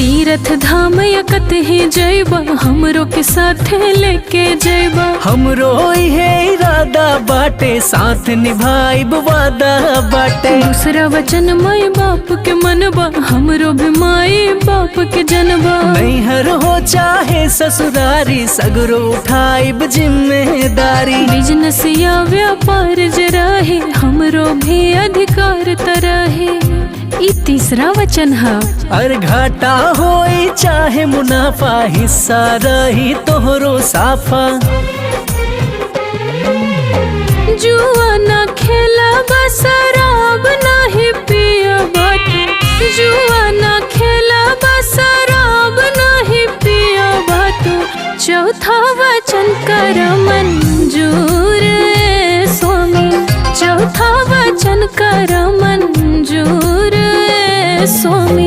तीर्थ धाम या कतही जइबा हमरो के साथे लेके जइबा। हमरो इहे इरादा बाटे, साथ निभाइब वादा बाटे। दूसरा वचन माई बाप के मनबा, हमरो भी माई बाप के जनबा। नैहर हो चाहे ससुरारी, सगरो उठाइब जिम्मेदारी। बिजनेस या व्यापार जराहे, हमरो भी अधिकार तरहे। ई तीसरा वचन है। अर घाटा होई चाहे मुनाफा, हिस्सा रही तोहरो साफा। जुआ ना खेला शराब नाही पिया बाटे। जुआ ना खेला शराब नाही पिया बाटो। चौथा वचन कर मंजूर स्वामी। चौथा वचन कर मंजूर स्वामी।